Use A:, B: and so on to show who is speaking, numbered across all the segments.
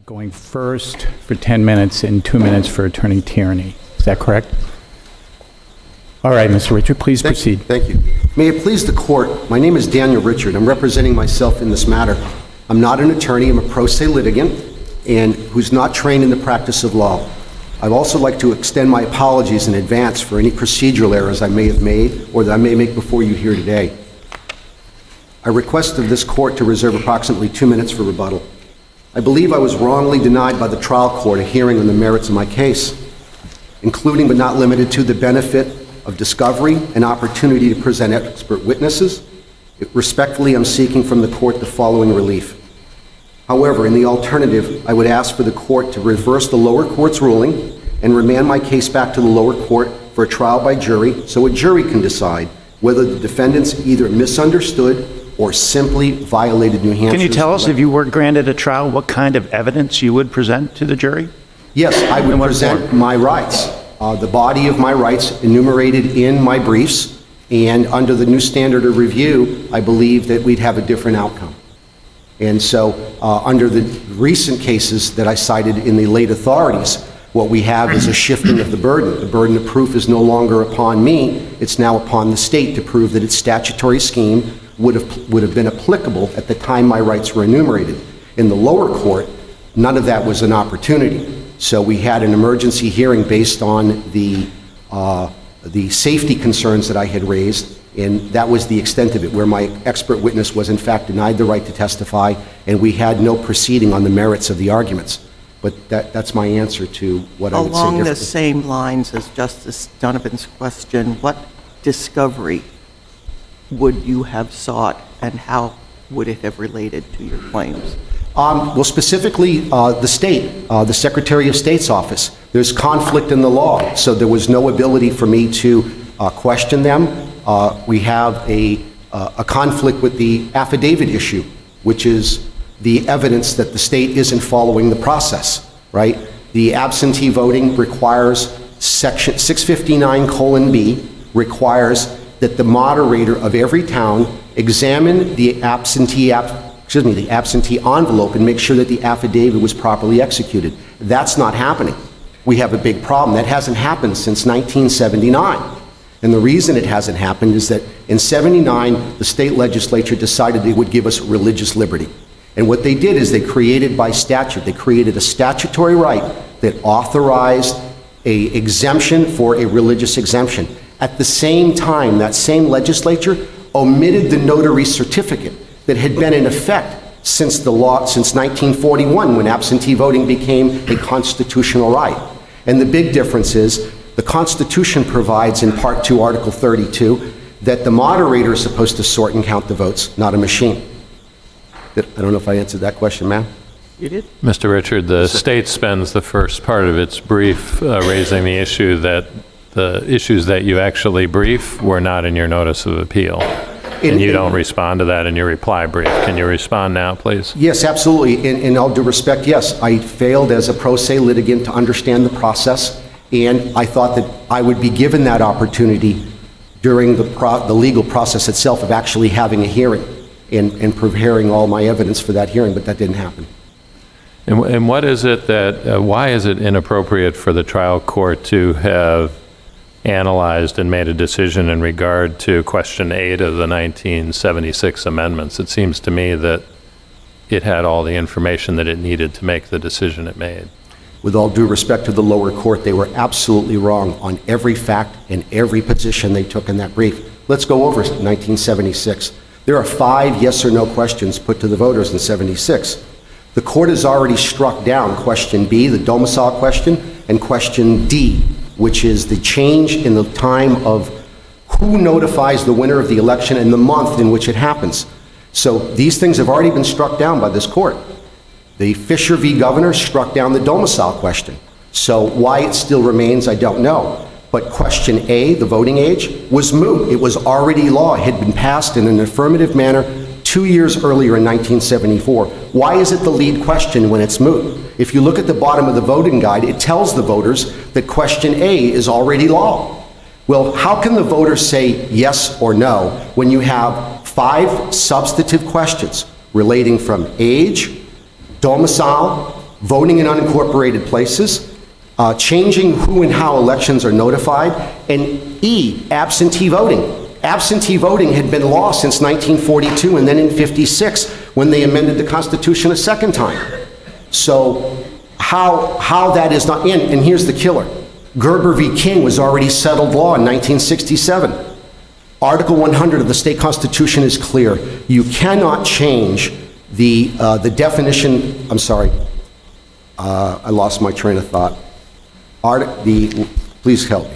A: Going first for 10 minutes and 2 minutes for Attorney Tierney. Is that correct? All right, Mr. Richard, please proceed.
B: Thank you. May it please the court, my name is Daniel Richard. I'm representing myself in this matter. I'm not an attorney. I'm a pro se litigant and who's not trained in the practice of law. I'd also like to extend my apologies in advance for any procedural errors I may have made or that I may make before you here today. I request of this court to reserve approximately 2 minutes for rebuttal. I believe I was wrongly denied by the trial court a hearing on the merits of my case, including but not limited to the benefit of discovery and opportunity to present expert witnesses. Respectfully, I'm seeking from the court the following relief. However, in the alternative, I would ask for the court to reverse the lower court's ruling and remand my case back to the lower court for a trial by jury so a jury can decide whether the defendants either misunderstood or simply violated New Hampshire's.
C: Can you tell us, if you were granted a trial, what kind of evidence you would present to the jury?
B: Yes, I would present my rights, the body of my rights enumerated in my briefs, and under the new standard of review, I believe that we'd have a different outcome. And so, under the recent cases that I cited in the late authorities, what we have is a shifting of the burden. The burden of proof is no longer upon me, it's now upon the state to prove that its statutory scheme would have been applicable at the time my rights were enumerated. In the lower court, none of that was an opportunity. So we had an emergency hearing based on the safety concerns that I had raised, and that was the extent of it, where my expert witness was in fact denied the right to testify, and we had no proceeding on the merits of the arguments. But that's my answer to what I would say.
D: Along the same lines as Justice Donovan's question, what discovery would you have sought, and how would it have related to your claims?
B: Well, specifically, the state, the Secretary of State's office. There's conflict in the law, so there was no ability for me to question them. We have a conflict with the affidavit issue, which is the evidence that the state isn't following the process, right? The absentee voting requires section 659:B requires that the moderator of every town examine the absentee envelope and make sure that the affidavit was properly executed. That's not happening. We have a big problem. That hasn't happened since 1979. And the reason it hasn't happened is that in '79, the state legislature decided they would give us religious liberty. And what they did is they created by statute, they created a statutory right that authorized an exemption for a religious exemption. At the same time, that same legislature omitted the notary certificate that had been in effect since 1941, when absentee voting became a constitutional right. And the big difference is the Constitution provides in Part 2, Article 32, that the moderator is supposed to sort and count the votes, not a machine. I don't know if I answered that question, ma'am.
D: You did?
E: Mr. Richard, the state spends the first part of its brief raising the issue that the issues that you actually brief were not in your notice of appeal. And you don't respond to that in your reply brief. Can you respond now, please?
B: Yes, absolutely. In all due respect, yes. I failed as a pro se litigant to understand the process, and I thought that I would be given that opportunity during the legal process itself of actually having a hearing and preparing all my evidence for that hearing, but that didn't happen.
E: And what is it that, why is it inappropriate for the trial court to have analyzed and made a decision in regard to question 8 of the 1976 amendments? It seems to me that it had all the information that it needed to make the decision it made.
B: With all due respect to the lower court, they were absolutely wrong on every fact and every position they took in that brief. Let's go over 1976. There are 5 yes or no questions put to the voters in '76. The court has already struck down question B, the domicile question, and question D, which is the change in the time of who notifies the winner of the election and the month in which it happens. So these things have already been struck down by this court. The Fisher v. Governor struck down the domicile question. So why it still remains, I don't know. But question A, the voting age, was moot. It was already law. It had been passed in an affirmative manner 2 years earlier in 1974. Why is it the lead question when it's moot? If you look at the bottom of the voting guide, it tells the voters that question A is already law. Well, how can the voters say yes or no when you have 5 substantive questions relating from age, domicile, voting in unincorporated places, changing who and how elections are notified, and E, absentee voting. Absentee voting had been law since 1942 and then in 56 when they amended the Constitution a second time. So how that is not in, and here's the killer. Gerber v. King was already settled law in 1967. Article 100 of the state constitution is clear. You cannot change the definition, I'm sorry, I lost my train of thought. Please help me.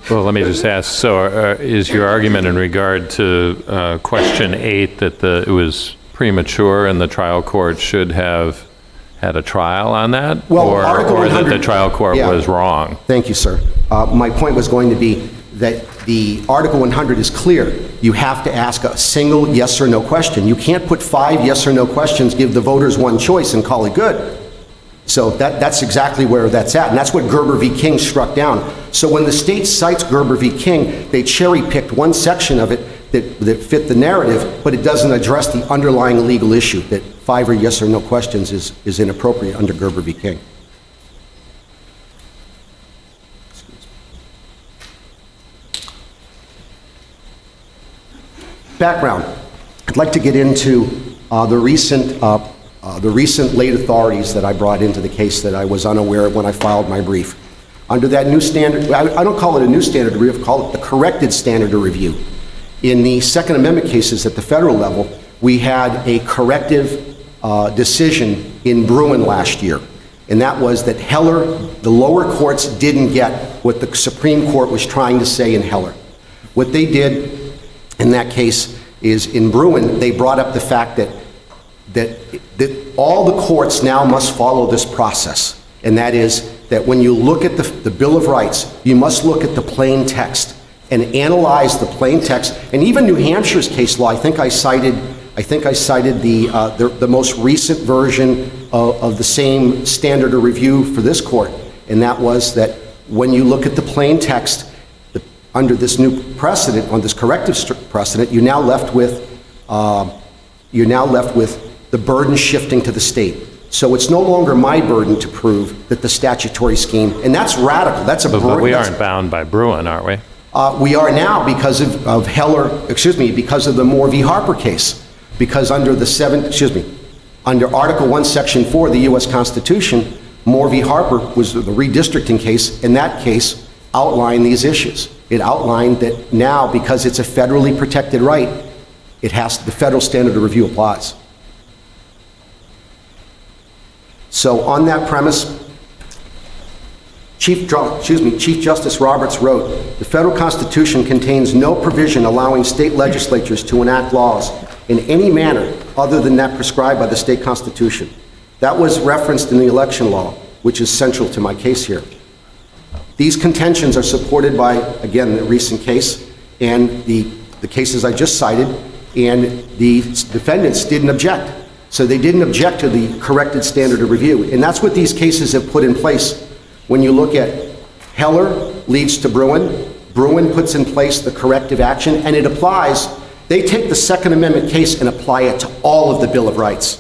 E: Well, let me just ask, so is your argument in regard to question 8 that it was premature and the trial court should have had a trial on that?
B: Well,
E: or that the trial court was wrong?
B: Thank you, sir. My point was going to be that the Article 100 is clear. You have to ask a single yes or no question. You can't put 5 yes or no questions, give the voters one choice and call it good. So that's exactly where that's at, and that's what Gerber v. King struck down. So when the state cites Gerber v. King, they cherry-picked one section of it that fit the narrative, but it doesn't address the underlying legal issue, that 5 or yes or no questions is inappropriate under Gerber v. King. Background. I'd like to get into the recent late authorities that I brought into the case that I was unaware of when I filed my brief. Under that new standard, I don't call it a new standard of review, I call it the corrected standard of review. In the Second Amendment cases at the federal level, we had a corrective decision in Bruin last year, and that was that Heller, the lower courts didn't get what the Supreme Court was trying to say in Heller. What they did in that case is in Bruin, they brought up the fact that all the courts now must follow this process, and that is that when you look at the Bill of Rights, you must look at the plain text and analyze the plain text. And even New Hampshire's case law, I think I cited the most recent version of the same standard of review for this court, and that was that when you look at the plain text under this new precedent, on this corrective precedent, you're now left with the burden shifting to the state. So it's no longer my burden to prove that the statutory scheme, and that's radical. That's a burden.
E: But we aren't bound by Bruin, are we?
B: We are now because of Heller, because of the Moore v. Harper case. Because under under Article 1, Section 4 of the U.S. Constitution, Moore v. Harper was the redistricting case, and that case outlined these issues. It outlined that now, because it's a federally protected right, the federal standard of review applies. So on that premise, Chief Justice Roberts wrote, "The federal Constitution contains no provision allowing state legislatures to enact laws in any manner other than that prescribed by the state constitution." That was referenced in the election law, which is central to my case here. These contentions are supported by, again, the recent case and the cases I just cited, and the defendants didn't object. So they didn't object to the corrected standard of review. And that's what these cases have put in place. When you look at Heller leads to Bruin, Bruin puts in place the corrective action, and it applies. They take the Second Amendment case and apply it to all of the Bill of Rights.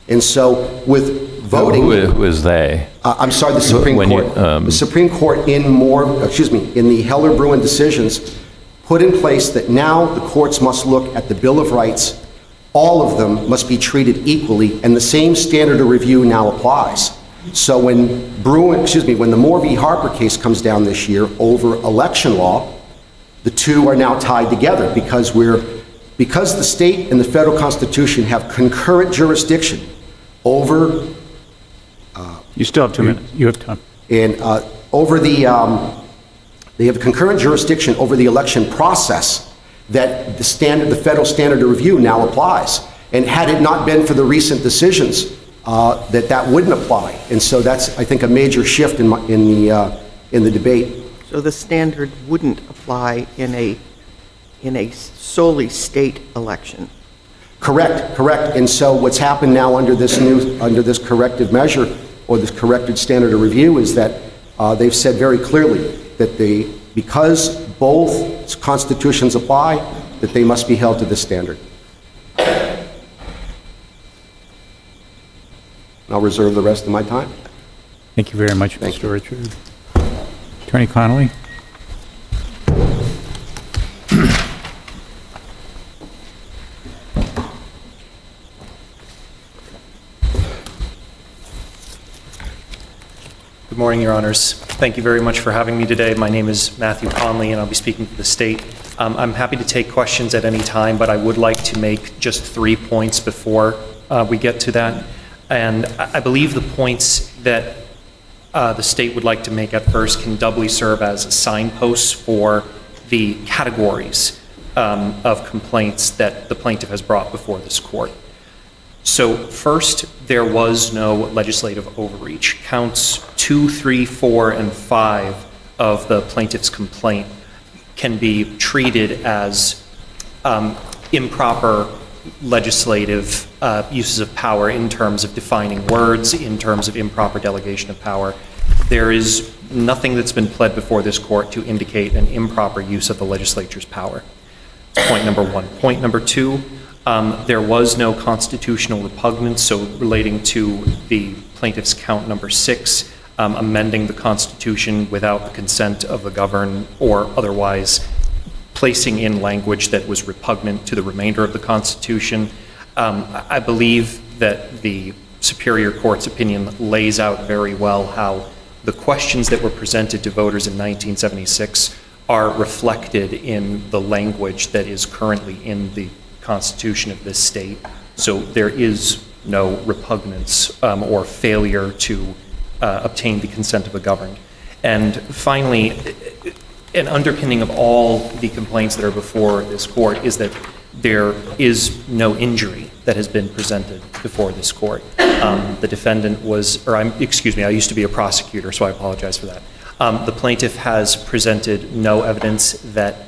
B: And so with voting...
E: Who was they?
B: I'm sorry, the Supreme Court. The Supreme Court in the Heller-Bruin decisions put in place that now the courts must look at the Bill of Rights. All of them must be treated equally, and the same standard of review now applies. So when the Moore v. Harper case comes down this year over election law, the two are now tied together because the state and the federal Constitution have concurrent jurisdiction over.
A: You still have 2 minutes. You have time.
B: And they have concurrent jurisdiction over the election process that the federal standard of review now applies. And had it not been for the recent decisions, that wouldn't apply. And so that's, I think, a major shift in the debate.
D: So the standard wouldn't apply in a solely state election.
B: Correct. And so what's happened now under this corrective measure or this corrected standard of review is that they've said very clearly that because both constitutions apply, that they must be held to this standard. I'll reserve the rest of my time.
A: Thank you very much, Mr. Richard. Attorney Connolly?
F: Good morning, Your Honors. Thank you very much for having me today. My name is Matthew Conley, and I'll be speaking for the state. I'm happy to take questions at any time, but I would like to make just 3 points before we get to that. And I believe the points that the state would like to make at first can doubly serve as signposts for the categories of complaints that the plaintiff has brought before this court. So first, there was no legislative overreach. Counts 2, 3, 4, and 5 of the plaintiff's complaint can be treated as improper legislative uses of power in terms of defining words, in terms of improper delegation of power. There is nothing that's been pled before this court to indicate an improper use of the legislature's power. That's point number 1. Point number 2, there was no constitutional repugnance, so relating to the plaintiff's count number 6, amending the Constitution without the consent of the governed or otherwise placing in language that was repugnant to the remainder of the Constitution. I believe that the Superior Court's opinion lays out very well how the questions that were presented to voters in 1976 are reflected in the language that is currently in the Constitution of this state. So there is no repugnance or failure to obtain the consent of the governed. And finally, an underpinning of all the complaints that are before this court is that there is no injury that has been presented before this court. The defendant was, or excuse me, I used to be a prosecutor, so I apologize for that. The plaintiff has presented no evidence that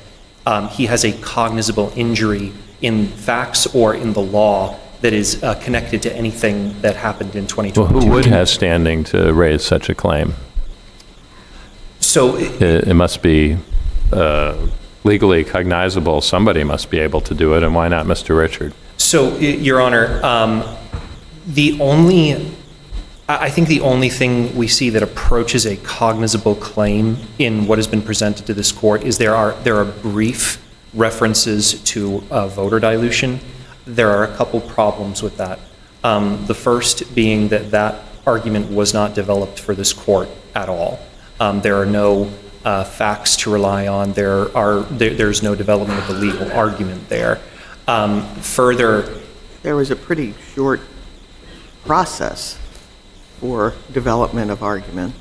F: he has a cognizable injury in facts or in the law that is connected to anything that happened in 2022.
E: Well, who would have standing to raise such a claim?
F: So
E: it must be legally cognizable. Somebody must be able to do it, and why not Mr. Richard?
F: So, Your Honor, I think the only thing we see that approaches a cognizable claim in what has been presented to this court is there are brief references to voter dilution. There are a couple problems with that. The first being that argument was not developed for this court at all. There are no facts to rely on. There's no development of a legal argument there. Further,
D: There was a pretty short process for development of argument.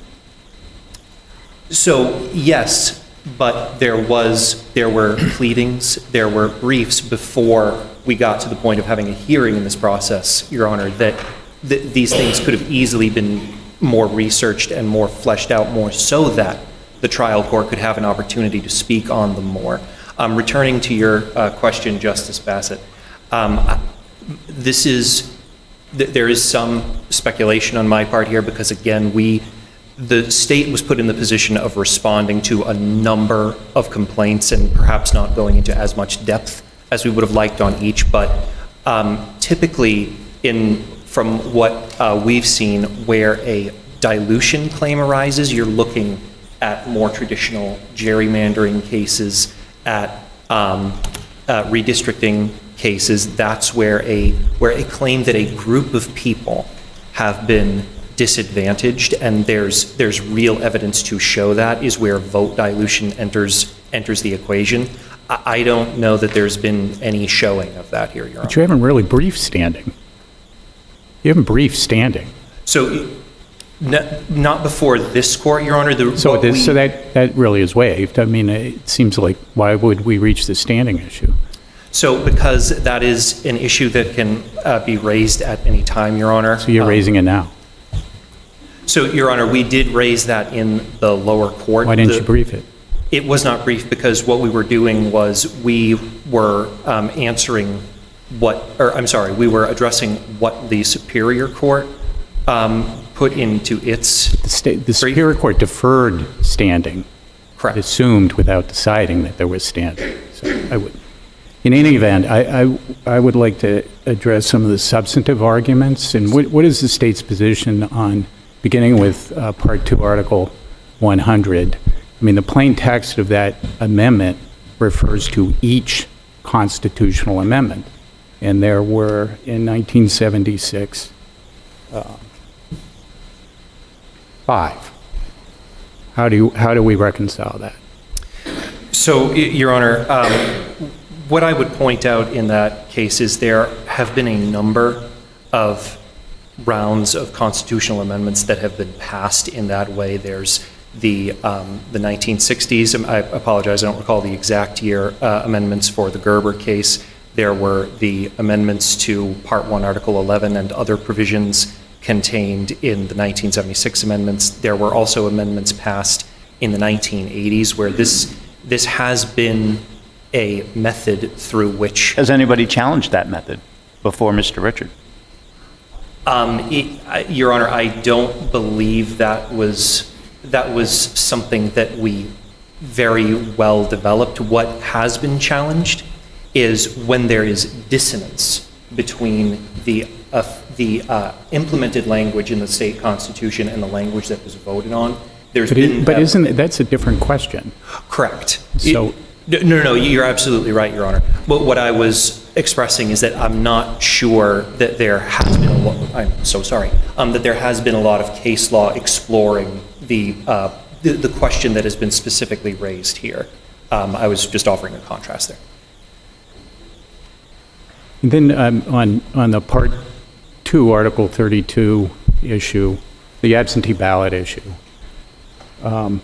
F: so yes, but there were pleadings, there were briefs before we got to the point of having a hearing in this process, Your Honor, that these things could have easily been more researched and more fleshed out more so that the trial court could have an opportunity to speak on them more. Returning to your question, Justice Bassett, there is some speculation on my part here because, again, the state was put in the position of responding to a number of complaints and perhaps not going into as much depth as we would have liked on each, but typically from what we've seen, where a dilution claim arises, you're looking at more traditional gerrymandering cases, at redistricting cases. That's where a claim that a group of people have been disadvantaged and there's real evidence to show that is where vote dilution enters the equation. I don't know that there's been any showing of that here, Your Honor.
A: But you haven't really briefed standing. You haven't briefed standing.
F: So, not before this court, Your Honor.
A: So that really is waived. I mean, it seems like, why would we reach the standing issue?
F: So, because that is an issue that can be raised at any time, Your Honor.
A: So you're raising it now?
F: So, Your Honor, we did raise that in the lower court.
A: Why didn't you brief it?
F: It was not briefed because what we were doing was we were we were addressing what the Superior Court put into its
A: The Superior Court deferred standing.
F: Correct.
A: It assumed without deciding that there was standing. So I would. In any event, I would like to address some of the substantive arguments. And what is the state's position on, beginning with Part 2, Article 100? I mean, the plain text of that amendment refers to each constitutional amendment. And there were, in 1976, 5. How do we reconcile that?
F: So, Your Honor, what I would point out in that case is there have been a number of rounds of constitutional amendments that have been passed in that way. There's the 1960s, I apologize, I don't recall the exact year, amendments for the Gerber case. There were the amendments to Part 1, Article 11, and other provisions contained in the 1976 amendments. There were also amendments passed in the 1980s where this has been a method through which...
C: Has anybody challenged that method before Mr. Richard?
F: Your Honor, I don't believe that was something that we very well developed. What has been challenged is when there is dissonance between the implemented language in the state constitution and the language that was voted on. That's
A: a different question.
F: Correct.
A: So
F: no, you're absolutely right, Your Honor. But what I was expressing is that I'm not sure that there has been a lot. I'm so sorry. That there has been a lot of case law exploring the question that has been specifically raised here. I was just offering a contrast there.
A: And then on the Part 2, Article 32 issue, the absentee ballot issue, I'm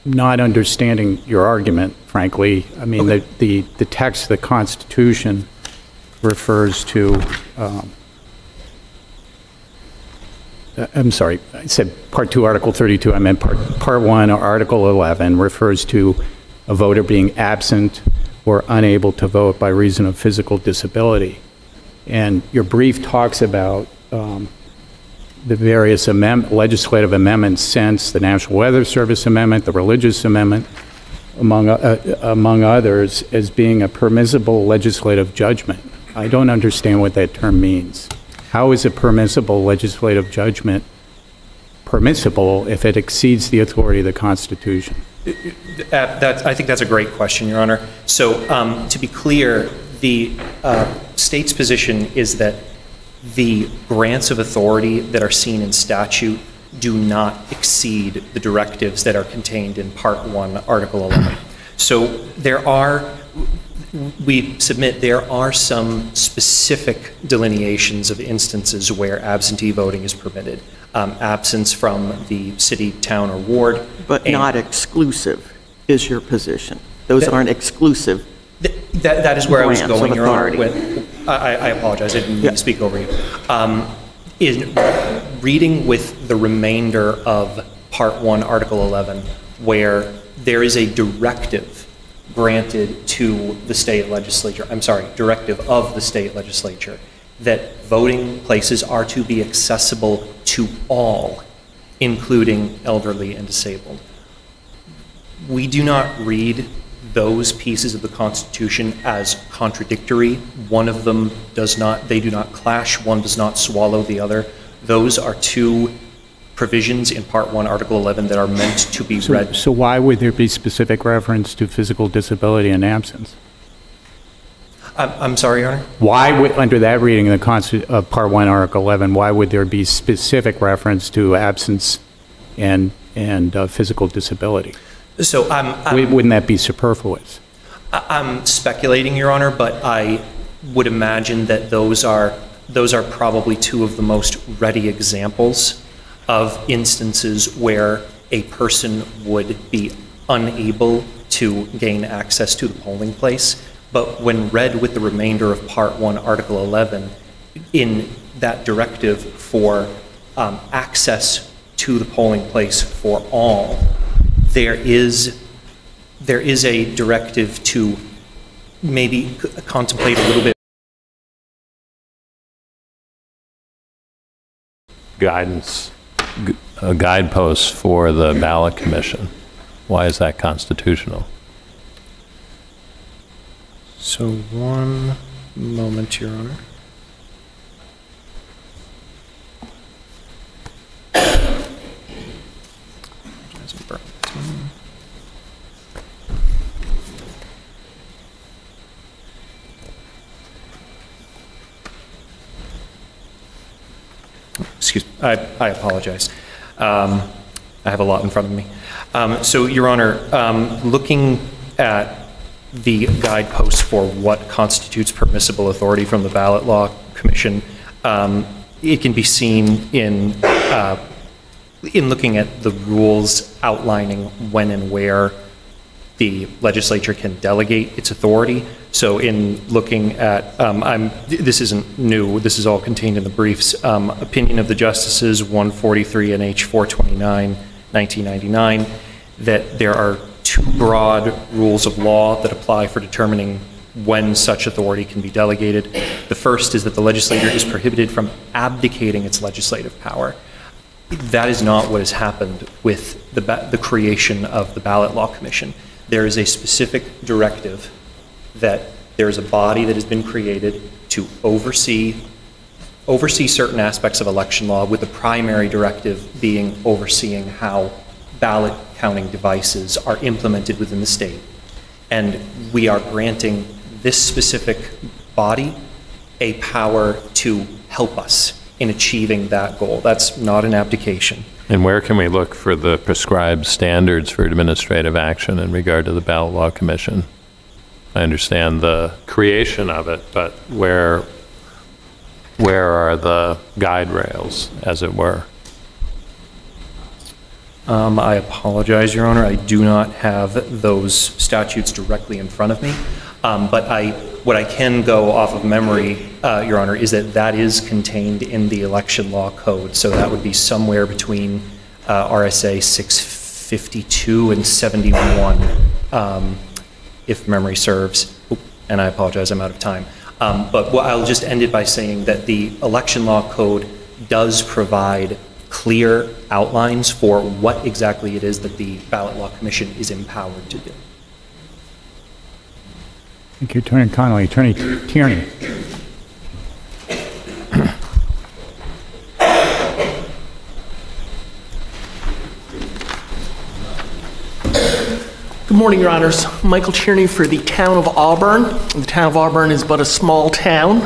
A: not understanding your argument, frankly. I mean, okay. The text of the Constitution refers to, I'm sorry, I said Part 2, Article 32, I meant Part 1, Article 11 refers to a voter being absent or unable to vote by reason of physical disability. And your brief talks about the various legislative amendments since the National Weather Service Amendment, the Religious Amendment, among others, as being a permissible legislative judgment. I don't understand what that term means. How is a permissible legislative judgment permissible if it exceeds the authority of the Constitution?
F: I think that's a great question, Your Honor. So to be clear, the state's position is that the grants of authority that are seen in statute do not exceed the directives that are contained in Part 1, Article 11. So we submit there are some specific delineations of instances where absentee voting is permitted. Absence from the city, town, or ward.
D: But not exclusive is your position. Those aren't exclusive.
F: That is where I was going, Your Honor. I apologize, I didn't mean to speak over you. In reading with the remainder of Part 1, Article 11, where there is a directive granted to the state legislature, directive of the state legislature, that voting places are to be accessible to all, including elderly and disabled. We do not read those pieces of the Constitution as contradictory. One of them they do not clash, one does not swallow the other. Those are two provisions in Part 1, Article 11 that are meant to be read.
A: So why would there be specific reference to physical disability and absence?
F: I'm sorry, Your Honor?
A: Why would, under that reading of Part 1, Article 11, why would there be specific reference to absence and physical disability?
F: So
A: wouldn't that be superfluous?
F: I'm speculating, Your Honor, but I would imagine that those are probably two of the most ready examples of instances where a person would be unable to gain access to the polling place. But when read with the remainder of Part 1, Article 11, in that directive for access to the polling place for all, there is a directive to maybe contemplate a little bit.
E: Guideposts for the ballot commission. Why is that constitutional?
F: So one moment, Your Honor. Excuse me, I apologize. I have a lot in front of me. So, Your Honor, looking at the guideposts for what constitutes permissible authority from the Ballot Law Commission, it can be seen in looking at the rules outlining when and where the legislature can delegate its authority. So in looking at, this isn't new, this is all contained in the briefs, opinion of the justices 143 and H 429, 1999, that there are two broad rules of law that apply for determining when such authority can be delegated. The first is that the legislature is prohibited from abdicating its legislative power. That is not what has happened with the creation of the Ballot Law Commission. There is a specific directive that there is a body that has been created to oversee certain aspects of election law, with the primary directive being overseeing how ballot counting devices are implemented within the state. And we are granting this specific body a power to help us in achieving that goal. That's not an abdication.
E: And where can we look for the prescribed standards for administrative action in regard to the Ballot Law Commission? I understand the creation of it, but where are the guide rails, as it were?
F: I apologize, Your Honor. I do not have those statutes directly in front of me. But what I can go off of memory, Your Honor, is that is contained in the election law code. So that would be somewhere between RSA 652 and 71, if memory serves. And I apologize, I'm out of time. But I'll just end it by saying that the election law code does provide clear outlines for what exactly it is that the Ballot Law Commission is empowered to do.
A: Thank you, Attorney Connolly. Attorney Tierney.
G: Good morning, Your Honors. Michael Tierney for the town of Auburn. The town of Auburn is but a small town,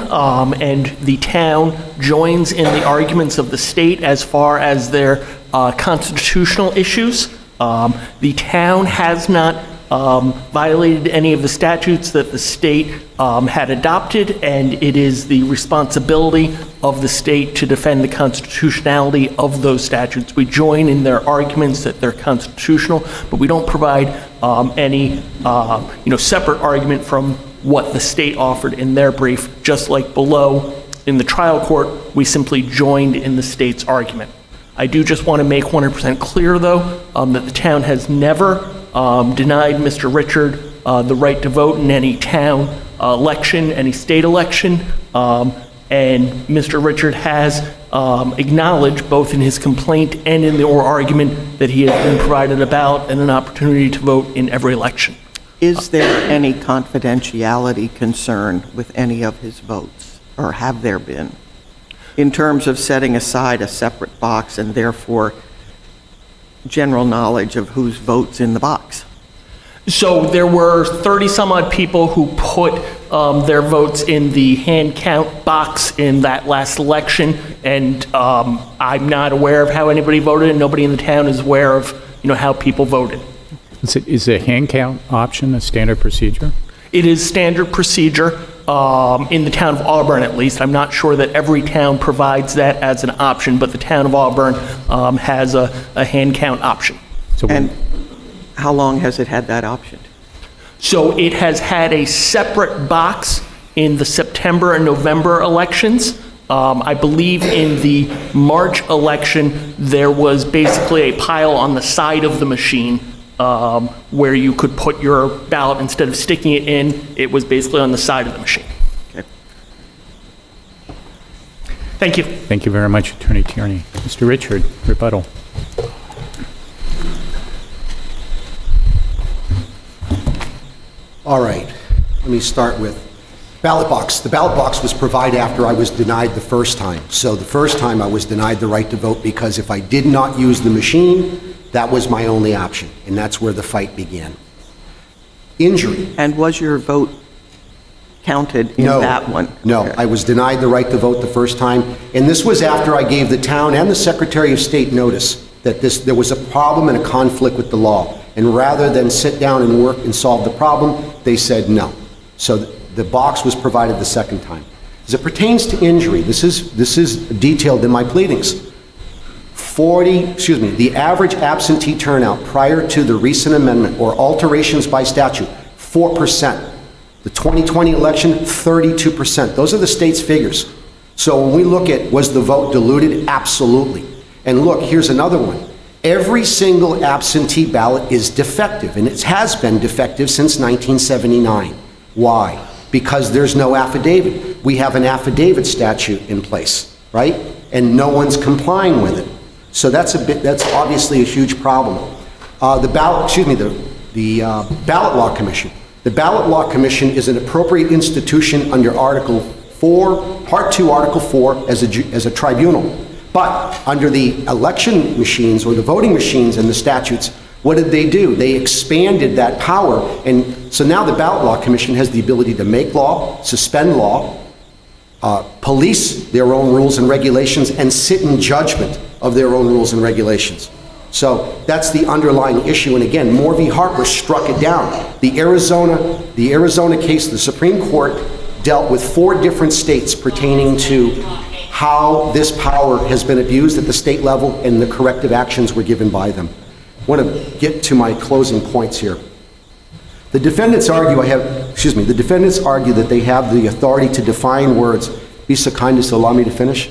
G: and the town joins in the arguments of the state as far as their constitutional issues. The town has not violated any of the statutes that the state had adopted, and it is the responsibility of the state to defend the constitutionality of those statutes. We join in their arguments that they're constitutional, but we don't provide any separate argument from what the state offered in their brief. Just like below in the trial court, we simply joined in the state's argument. I do just want to make 100% clear, though, that the town has never denied Mr. Richard the right to vote in any town election, any state election, and Mr. Richard has acknowledged, both in his complaint and in the oral argument, that he has been provided a ballot and an opportunity to vote in every election.
D: Is there any confidentiality concern with any of his votes, or have there been, in terms of setting aside a separate box and therefore general knowledge of whose votes in the box?
G: So there were 30 some odd people who put their votes in the hand count box in that last election, and I'm not aware of how anybody voted, and nobody in the town is aware of how people voted.
A: Is the hand count option a standard procedure?
G: It is standard procedure in the town of Auburn, at least. I'm not sure that every town provides that as an option, but the town of Auburn has a hand count option.
D: And how long has it had that option?
G: So it has had a separate box in the September and November elections. I believe in the March election, there was basically a pile on the side of the machine where you could put your ballot. Instead of sticking it in, it was basically on the side of the machine.
D: Okay.
G: Thank you.
A: Thank you very much, Attorney Tierney. Mr. Richard, rebuttal.
B: All right. let me start with ballot box. The ballot box was provided after I was denied the first time. So the first time I was denied the right to vote because if I did not use the machine, that was my only option, and that's where the fight began. Injury.
D: And was your vote counted in that one?
B: No,
D: okay.
B: I was denied the right to vote the first time, and this was after I gave the town and the Secretary of State notice that there was a problem and a conflict with the law. And rather than sit down and work and solve the problem, they said no. So the box was provided the second time. As it pertains to injury, this is detailed in my pleadings. The average absentee turnout prior to the recent amendment or alterations by statute, 4%. The 2020 election, 32%. Those are the state's figures. So when we look at, was the vote diluted? Absolutely. And look, here's another one. Every single absentee ballot is defective, and it has been defective since 1979. Why? Because there's no affidavit. We have an affidavit statute in place, right? And no one's complying with it. So that's obviously a huge problem. The Ballot Law Commission. The Ballot Law Commission is an appropriate institution under Article 4, Part 2, Article 4 as a tribunal. But under the election machines or the voting machines and the statutes, what did they do? They expanded that power, and so now the Ballot Law Commission has the ability to make law, suspend law, police their own rules and regulations, and sit in judgment of their own rules and regulations. So that's the underlying issue, and again, Moore v. Harper struck it down. The Arizona case, the Supreme Court dealt with 4 different states pertaining to how this power has been abused at the state level and the corrective actions were given by them. I want to get to my closing points here. The defendants argue that they have the authority to define words. Be so kind as to allow me to finish.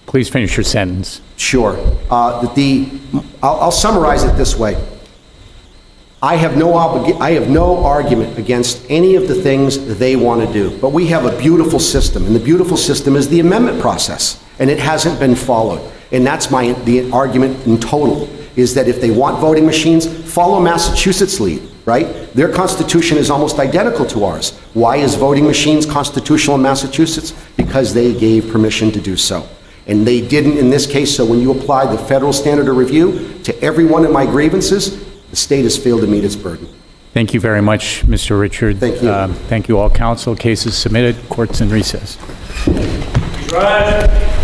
A: Please finish your sentence.
B: Sure. I'll summarize it this way. I have no argument against any of the things they want to do, but we have a beautiful system, and the beautiful system is the amendment process, and it hasn't been followed. And that's the argument in total, is that if they want voting machines, follow Massachusetts' lead, right? Their constitution is almost identical to ours. Why is voting machines constitutional in Massachusetts? Because they gave permission to do so. And they didn't in this case, so when you apply the federal standard of review to every one of my grievances, the state has failed to meet its burden.
A: Thank you very much, Mr. Richard.
B: Thank you.
A: Thank you all, counsel. Cases submitted. Court's in recess.
H: Right.